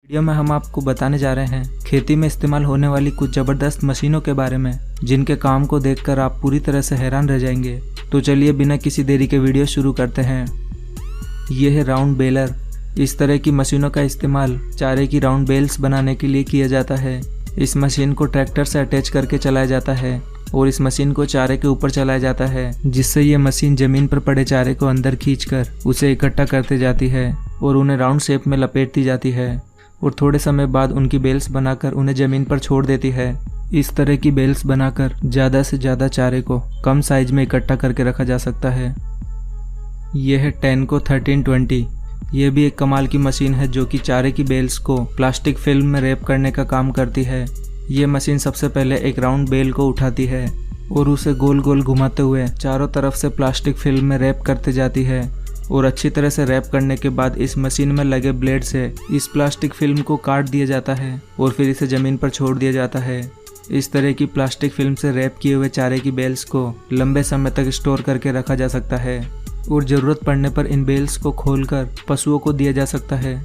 Video में हम आपको बताने जा रहे हैं खेती में इस्तेमाल होने वाली कुछ ज़बरदस्त मशीनों के बारे में, जिनके काम को देखकर आप पूरी तरह से हैरान रह जाएंगे। तो चलिए बिना किसी देरी के वीडियो शुरू करते हैं। यह है राउंड बेलर। इस तरह की मशीनों का इस्तेमाल चारे की राउंड बेल्स बनाने के लिए किया जाता है। इस मशीन को ट्रैक्टर से अटैच करके चलाया जाता है और इस मशीन को चारे के ऊपर चलाया जाता है, जिससे ये मशीन जमीन पर पड़े चारे को अंदर खींचकर उसे इकट्ठा करते जाती है और उन्हें राउंड शेप में लपेटती जाती है और थोड़े समय बाद उनकी बेल्स बनाकर उन्हें जमीन पर छोड़ देती है। इस तरह की बेल्स बनाकर ज़्यादा से ज़्यादा चारे को कम साइज में इकट्ठा करके रखा जा सकता है। यह है टेनको 1320। यह भी एक कमाल की मशीन है जो कि चारे की बेल्स को प्लास्टिक फिल्म में रैप करने का काम करती है। ये मशीन सबसे पहले एक राउंड बेल को उठाती है और उसे गोल गोल घुमाते हुए चारों तरफ से प्लास्टिक फिल्म में रैप करते जाती है और अच्छी तरह से रैप करने के बाद इस मशीन में लगे ब्लेड से इस प्लास्टिक फिल्म को काट दिया जाता है और फिर इसे ज़मीन पर छोड़ दिया जाता है। इस तरह की प्लास्टिक फिल्म से रैप किए हुए चारे की बेल्स को लंबे समय तक स्टोर करके रखा जा सकता है और ज़रूरत पड़ने पर इन बेल्स को खोलकर पशुओं को दिया जा सकता है।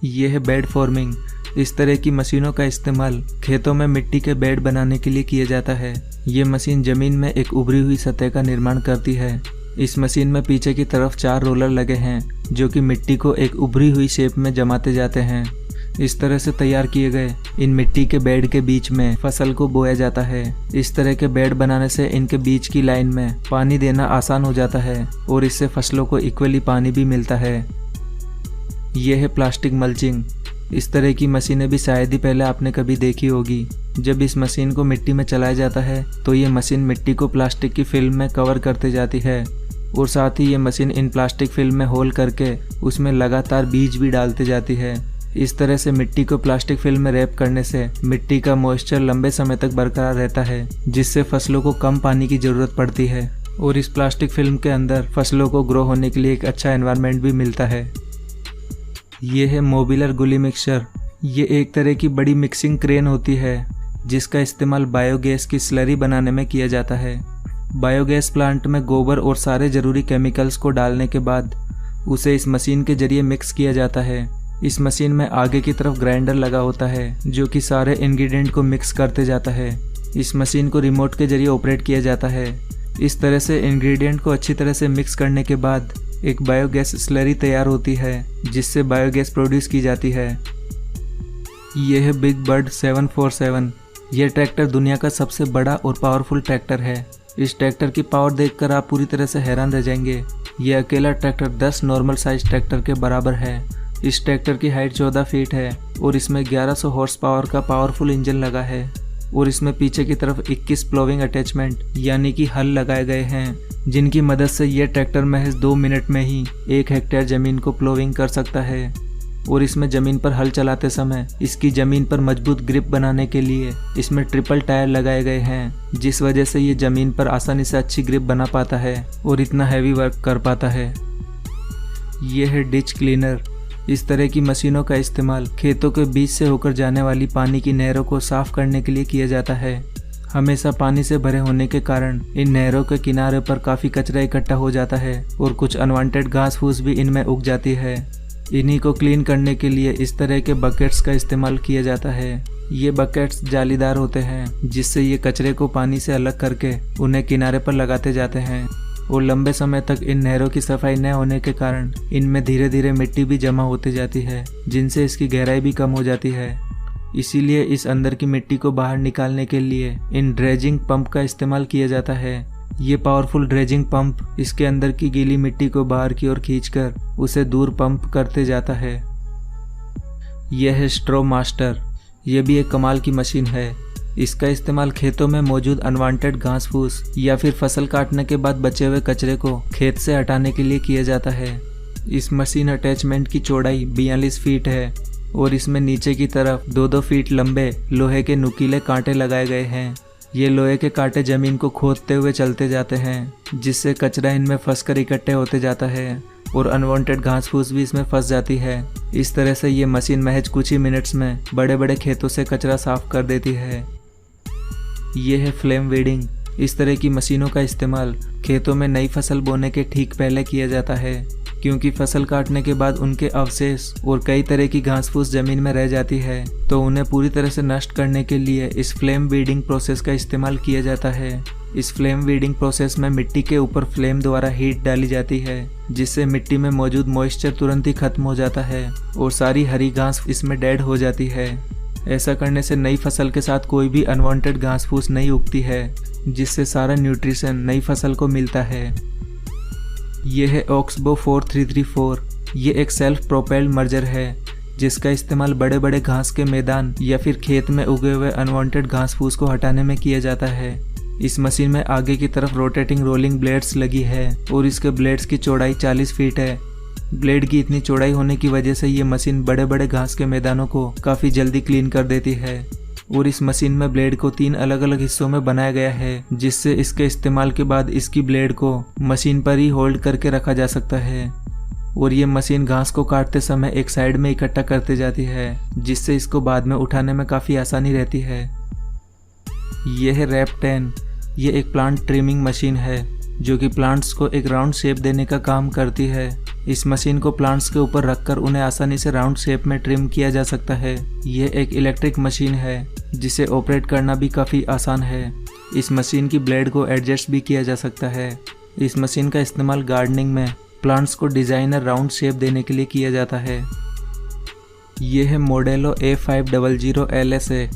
यह है बेड फॉर्मिंग। इस तरह की मशीनों का इस्तेमाल खेतों में मिट्टी के बेड बनाने के लिए किया जाता है। ये मशीन ज़मीन में एक उभरी हुई सतह का निर्माण करती है। इस मशीन में पीछे की तरफ 4 रोलर लगे हैं जो कि मिट्टी को एक उभरी हुई शेप में जमाते जाते हैं। इस तरह से तैयार किए गए इन मिट्टी के बेड के बीच में फसल को बोया जाता है। इस तरह के बेड बनाने से इनके बीच की लाइन में पानी देना आसान हो जाता है और इससे फसलों को इक्वली पानी भी मिलता है। यह है प्लास्टिक मल्चिंग। इस तरह की मशीनें भी शायद ही पहले आपने कभी देखी होगी। जब इस मशीन को मिट्टी में चलाया जाता है तो ये मशीन मिट्टी को प्लास्टिक की फिल्म में कवर करते जाती है और साथ ही ये मशीन इन प्लास्टिक फिल्म में होल करके उसमें लगातार बीज भी डालते जाती है। इस तरह से मिट्टी को प्लास्टिक फिल्म में रैप करने से मिट्टी का मॉइस्चर लंबे समय तक बरकरार रहता है, जिससे फसलों को कम पानी की ज़रूरत पड़ती है और इस प्लास्टिक फिल्म के अंदर फसलों को ग्रो होने के लिए एक अच्छा एनवायरनमेंट भी मिलता है। ये है मोबिलर गुली मिक्सचर। ये एक तरह की बड़ी मिक्सिंग क्रेन होती है जिसका इस्तेमाल बायोगैस की स्लरी बनाने में किया जाता है। बायोगैस प्लांट में गोबर और सारे ज़रूरी केमिकल्स को डालने के बाद उसे इस मशीन के जरिए मिक्स किया जाता है। इस मशीन में आगे की तरफ ग्राइंडर लगा होता है जो कि सारे इंग्रेडिएंट को मिक्स करते जाता है। इस मशीन को रिमोट के जरिए ऑपरेट किया जाता है। इस तरह से इंग्रेडिएंट को अच्छी तरह से मिक्स करने के बाद एक बायोगैस स्लरी तैयार होती है जिससे बायोगैस प्रोड्यूस की जाती है। यह है बिग बर्ड 747। यह ट्रैक्टर दुनिया का सबसे बड़ा और पावरफुल ट्रैक्टर है। इस ट्रैक्टर की पावर देखकर आप पूरी तरह से हैरान रह जाएंगे। यह अकेला ट्रैक्टर 10 नॉर्मल साइज ट्रैक्टर के बराबर है। इस ट्रैक्टर की हाइट 14 फीट है और इसमें 1100 हॉर्स पावर का पावरफुल इंजन लगा है और इसमें पीछे की तरफ 21 प्लोविंग अटैचमेंट यानी कि हल लगाए गए हैं, जिनकी मदद से यह ट्रैक्टर महज 2 मिनट में ही 1 हेक्टेयर ज़मीन को प्लोविंग कर सकता है। और इसमें ज़मीन पर हल चलाते समय इसकी ज़मीन पर मजबूत ग्रिप बनाने के लिए इसमें ट्रिपल टायर लगाए गए हैं, जिस वजह से ये ज़मीन पर आसानी से अच्छी ग्रिप बना पाता है और इतना हैवी वर्क कर पाता है। ये है डिच क्लीनर। इस तरह की मशीनों का इस्तेमाल खेतों के बीच से होकर जाने वाली पानी की नहरों को साफ करने के लिए किया जाता है। हमेशा पानी से भरे होने के कारण इन नहरों के किनारे पर काफ़ी कचरा इकट्ठा हो जाता है और कुछ अनवांटेड घास फूस भी इनमें उग जाती है। इन्हीं को क्लीन करने के लिए इस तरह के बकेट्स का इस्तेमाल किया जाता है। ये बकेट्स जालीदार होते हैं जिससे ये कचरे को पानी से अलग करके उन्हें किनारे पर लगाते जाते हैं और लंबे समय तक इन नहरों की सफाई न होने के कारण इनमें धीरे धीरे मिट्टी भी जमा होती जाती है, जिनसे इसकी गहराई भी कम हो जाती है। इसीलिए इस अंदर की मिट्टी को बाहर निकालने के लिए इन ड्रेजिंग पंप का इस्तेमाल किया जाता है। ये पावरफुल ड्रेजिंग पंप इसके अंदर की गीली मिट्टी को बाहर की ओर खींचकर उसे दूर पंप करते जाता है। यह है स्ट्रॉ मास्टर। यह भी एक कमाल की मशीन है। इसका इस्तेमाल खेतों में मौजूद अनवांटेड घास फूस या फिर फसल काटने के बाद बचे हुए कचरे को खेत से हटाने के लिए किया जाता है। इस मशीन अटैचमेंट की चौड़ाई 42 फीट है और इसमें नीचे की तरफ 2-2 फीट लंबे लोहे के नुकीले कांटे लगाए गए हैं। ये लोहे के कांटे जमीन को खोदते हुए चलते जाते हैं, जिससे कचरा इनमें फंसकर इकट्ठे होते जाता है और अनवांटेड घास फूस भी इसमें फंस जाती है। इस तरह से ये मशीन महज कुछ ही मिनट्स में बड़े बड़े खेतों से कचरा साफ कर देती है। ये है फ्लेम वीडिंग। इस तरह की मशीनों का इस्तेमाल खेतों में नई फसल बोने के ठीक पहले किया जाता है। क्योंकि फसल काटने के बाद उनके अवशेष और कई तरह की घास फूस जमीन में रह जाती है, तो उन्हें पूरी तरह से नष्ट करने के लिए इस फ्लेम वीडिंग प्रोसेस का इस्तेमाल किया जाता है। इस फ्लेम वीडिंग प्रोसेस में मिट्टी के ऊपर फ्लेम द्वारा हीट डाली जाती है, जिससे मिट्टी में मौजूद मॉइस्चर तुरंत ही खत्म हो जाता है और सारी हरी घास इसमें डेड हो जाती है। ऐसा करने से नई फसल के साथ कोई भी अनवांटेड घास फूस नहीं उगती है, जिससे सारा न्यूट्रिशन नई फसल को मिलता है। यह है ऑक्सबो 4334। ये एक सेल्फ प्रोपेल्ड मर्जर है, जिसका इस्तेमाल बड़े बड़े घास के मैदान या फिर खेत में उगे हुए अनवांटेड घास फूस को हटाने में किया जाता है। इस मशीन में आगे की तरफ रोटेटिंग रोलिंग ब्लेड्स लगी है और इसके ब्लेड्स की चौड़ाई 40 फीट है। ब्लेड की इतनी चौड़ाई होने की वजह से ये मशीन बड़े बड़े घास के मैदानों को काफ़ी जल्दी क्लीन कर देती है। और इस मशीन में ब्लेड को 3 अलग अलग हिस्सों में बनाया गया है, जिससे इसके इस्तेमाल के बाद इसकी ब्लेड को मशीन पर ही होल्ड करके रखा जा सकता है। और ये मशीन घास को काटते समय एक साइड में इकट्ठा करते जाती है, जिससे इसको बाद में उठाने में काफ़ी आसानी रहती है। यह है रैप 10। ये एक प्लांट ट्रिमिंग मशीन है, जो कि प्लांट्स को एक राउंड शेप देने का काम करती है। इस मशीन को प्लांट्स के ऊपर रखकर उन्हें आसानी से राउंड शेप में ट्रिम किया जा सकता है। यह एक इलेक्ट्रिक मशीन है, जिसे ऑपरेट करना भी काफ़ी आसान है। इस मशीन की ब्लेड को एडजस्ट भी किया जा सकता है। इस मशीन का इस्तेमाल गार्डनिंग में प्लांट्स को डिज़ाइनर राउंड शेप देने के लिए किया जाता है। यह है मॉडेलो A500 LSA।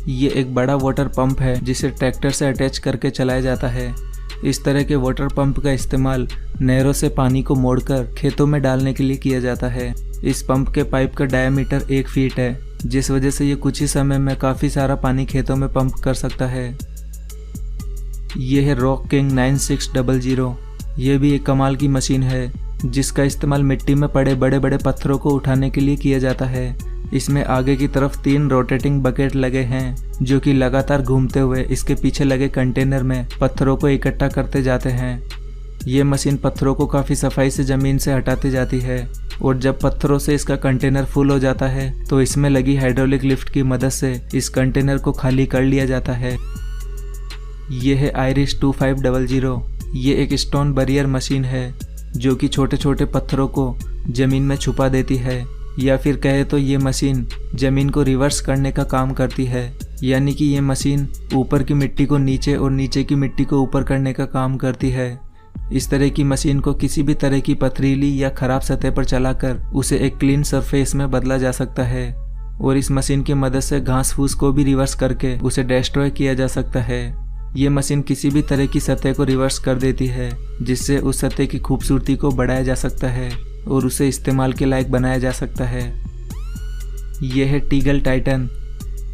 ये एक बड़ा वाटर पंप है, जिसे ट्रैक्टर से अटैच करके चलाया जाता है। इस तरह के वाटर पंप का इस्तेमाल नहरों से पानी को मोड़कर खेतों में डालने के लिए किया जाता है। इस पंप के पाइप का डायमीटर 1 फीट है, जिस वजह से ये कुछ ही समय में काफ़ी सारा पानी खेतों में पंप कर सकता है। यह है रॉक किंग 9600। यह भी एक कमाल की मशीन है, जिसका इस्तेमाल मिट्टी में पड़े बड़े बड़े पत्थरों को उठाने के लिए किया जाता है। इसमें आगे की तरफ 3 रोटेटिंग बकेट लगे हैं, जो कि लगातार घूमते हुए इसके पीछे लगे कंटेनर में पत्थरों को इकट्ठा करते जाते हैं। ये मशीन पत्थरों को काफ़ी सफाई से ज़मीन से हटाती जाती है, और जब पत्थरों से इसका कंटेनर फुल हो जाता है तो इसमें लगी हाइड्रोलिक लिफ्ट की मदद से इस कंटेनर को खाली कर लिया जाता है। ये है आयरिश 2500। ये एक स्टोन बैरियर मशीन है, जो कि छोटे छोटे पत्थरों को ज़मीन में छुपा देती है, या फिर कहे तो ये मशीन ज़मीन को रिवर्स करने का काम करती है। यानी कि ये मशीन ऊपर की मिट्टी को नीचे और नीचे की मिट्टी को ऊपर करने का काम करती है। इस तरह की मशीन को किसी भी तरह की पथरीली या ख़राब सतह पर चलाकर उसे एक क्लीन सरफेस में बदला जा सकता है, और इस मशीन की मदद से घास फूस को भी रिवर्स करके उसे डिस्ट्रॉय किया जा सकता है। ये मशीन किसी भी तरह की सतह को रिवर्स कर देती है, जिससे उस सतह की खूबसूरती को बढ़ाया जा सकता है और उसे इस्तेमाल के लायक बनाया जा सकता है। यह है टीगल टाइटन।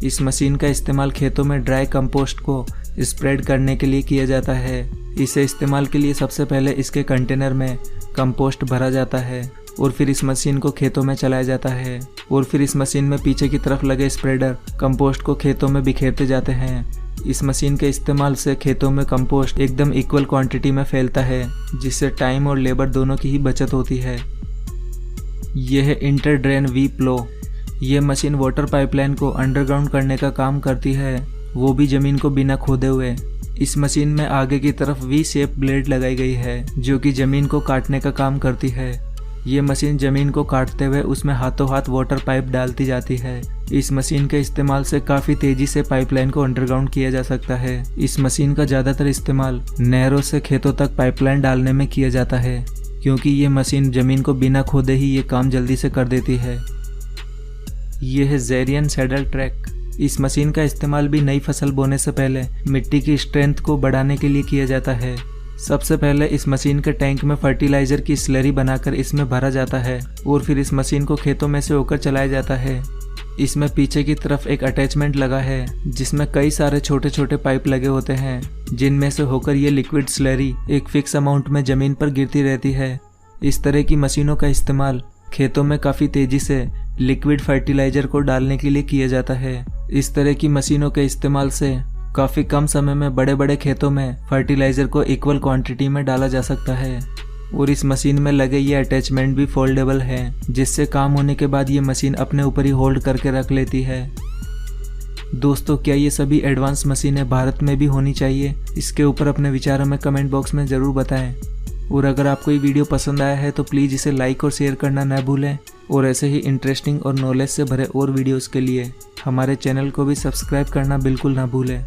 इस मशीन का इस्तेमाल खेतों में ड्राई कंपोस्ट को स्प्रेड करने के लिए किया जाता है। इसे इस्तेमाल के लिए सबसे पहले इसके कंटेनर में कंपोस्ट भरा जाता है, और फिर इस मशीन को खेतों में चलाया जाता है, और फिर इस मशीन में पीछे की तरफ लगे स्प्रेडर कंपोस्ट को खेतों में बिखेरते जाते हैं। इस मशीन के इस्तेमाल से खेतों में कंपोस्ट एकदम इक्वल क्वांटिटी में फैलता है, जिससे टाइम और लेबर दोनों की ही बचत होती है। यह है इंटर ड्रेन वी प्लो। यह मशीन वाटर पाइपलाइन को अंडरग्राउंड करने का काम करती है, वो भी ज़मीन को बिना खोदे हुए। इस मशीन में आगे की तरफ वी शेप ब्लेड लगाई गई है, जो कि ज़मीन को काटने का काम करती है। ये मशीन ज़मीन को काटते हुए उसमें हाथों हाथ वाटर पाइप डालती जाती है। इस मशीन के इस्तेमाल से काफ़ी तेज़ी से पाइपलाइन को अंडरग्राउंड किया जा सकता है। इस मशीन का ज़्यादातर इस्तेमाल नहरों से खेतों तक पाइपलाइन डालने में किया जाता है, क्योंकि ये मशीन ज़मीन को बिना खोदे ही ये काम जल्दी से कर देती है। यह है ज़ेरियन सैडल ट्रैक। इस मशीन का इस्तेमाल भी नई फसल बोने से पहले मिट्टी की स्ट्रेंथ को बढ़ाने के लिए किया जाता है। सबसे पहले इस मशीन के टैंक में फर्टिलाइज़र की स्लरी बनाकर इसमें भरा जाता है, और फिर इस मशीन को खेतों में से होकर चलाया जाता है। इसमें पीछे की तरफ एक अटैचमेंट लगा है, जिसमें कई सारे छोटे छोटे पाइप लगे होते हैं, जिनमें से होकर ये लिक्विड स्लरी एक फिक्स अमाउंट में ज़मीन पर गिरती रहती है। इस तरह की मशीनों का इस्तेमाल खेतों में काफ़ी तेज़ी से लिक्विड फर्टिलाइज़र को डालने के लिए किया जाता है। इस तरह की मशीनों के इस्तेमाल से काफ़ी कम समय में बड़े बड़े खेतों में फर्टिलाइज़र को इक्वल क्वांटिटी में डाला जा सकता है, और इस मशीन में लगे ये अटैचमेंट भी फोल्डेबल हैं, जिससे काम होने के बाद ये मशीन अपने ऊपर ही होल्ड करके रख लेती है। दोस्तों, क्या ये सभी एडवांस मशीनें भारत में भी होनी चाहिए? इसके ऊपर अपने विचारों में कमेंट बॉक्स में ज़रूर बताएं। और अगर आपको ये वीडियो पसंद आया है तो प्लीज़ इसे लाइक और शेयर करना न भूलें। और ऐसे ही इंटरेस्टिंग और नॉलेज से भरे और वीडियोस के लिए हमारे चैनल को भी सब्सक्राइब करना बिल्कुल ना भूलें।